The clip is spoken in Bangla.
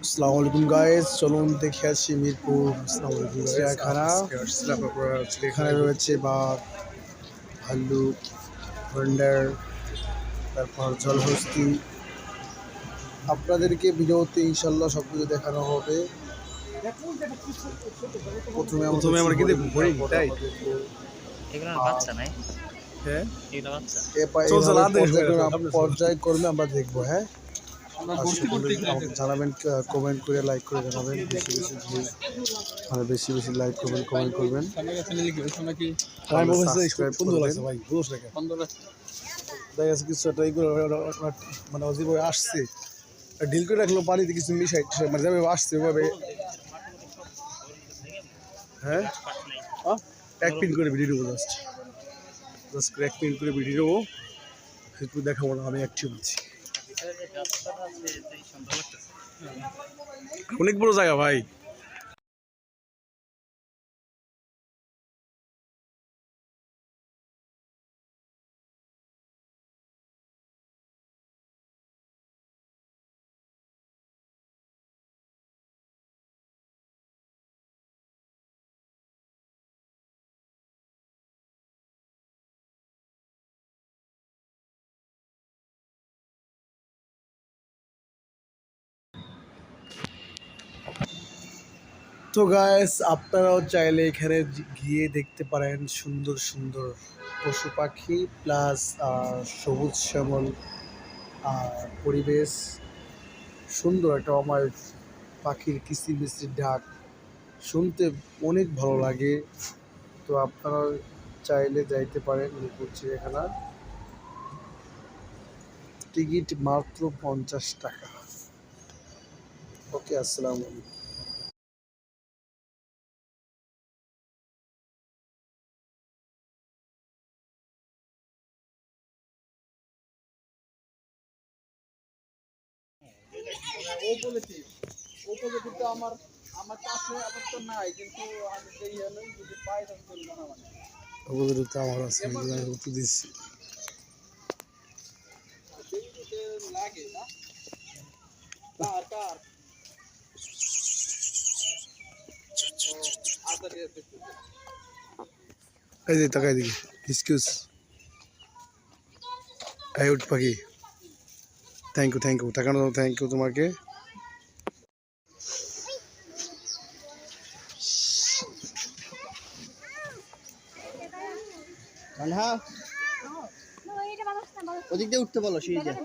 আসসালামু আলাইকুম গাইস, চলুন দেখে আসি মিরপুর চিড়িয়াখানা। এখানে রয়েছে বাঘ, ভাল্লুক, হন্ডার, তারপর জলহস্তি। আপনাদেরকে ভিডিওতে ইনশাল্লাহ সব কিছু দেখানো হবে। প্রথমে আমরা কি দেখবো? হরিণ, তাই? এগুলোর বাচ্চা নাই। হ্যাঁ, এগুলো বাচ্চা। পর্যায়ক্রমে আমরা দেখবো। হ্যাঁ, জানাবেন, কমেন্ট করে, লাইক করে জানাবেন। বেশি বেশি লাইক করবেন, কমেন্ট করবেন। সাবস্ক্রাইব করবেন। দেখা যাচ্ছে কিছু একটা এইগুলো মানে যেভাবে আসছে ঢিল করে রাখলো, পানিতে কিছু মিশাই মানে যেভাবে আসছে ওইভাবে। হ্যাঁ, এক পিন করে ভিডিও দেবো, জাস্ট এক পিন করে ভিডিও দেবো। ফেসবুক দেখাবো না, আমি অ্যাক্টিভ আছি। অনেক বড় জায়গা ভাই। তো গাইস, আপনারাও চাইলে এখানে গিয়ে দেখতে পারেন সুন্দর সুন্দর পশু পাখি প্লাস সবুজ শ্যামল পরিবেশ। সুন্দর একটা অমায়িক পাখির কিচিরমিচির ডাক শুনতে অনেক ভালো লাগে। তো আপনারা চাইলে যাইতে পারেন মিরপুর চিড়িয়াখানা। টিকিট মাত্র 50 টাকা। ওকে, আসসালামু আলাইকুম। ও বলেছি ও পজিটিভ তো আমার আমার কাছে আবার তো নাই, কিন্তু আমি সেই হলো যদি পাই তখন চলবে না মানে ওগুলো তো আমার আছে, আমি উত্তর দিচ্ছি। লাগে না কার কার আচ্ছা ঠিক আছে। এই যে তাকাই দিকে, এক্সকিউজ। এই উঠ পাখি, থ্যাংক ইউ তাকানো, থ্যাংক ইউ তোমাকে। হ্যাঁ, ওদিক দিয়ে উঠতে বলো সিঁড়ি দিয়ে।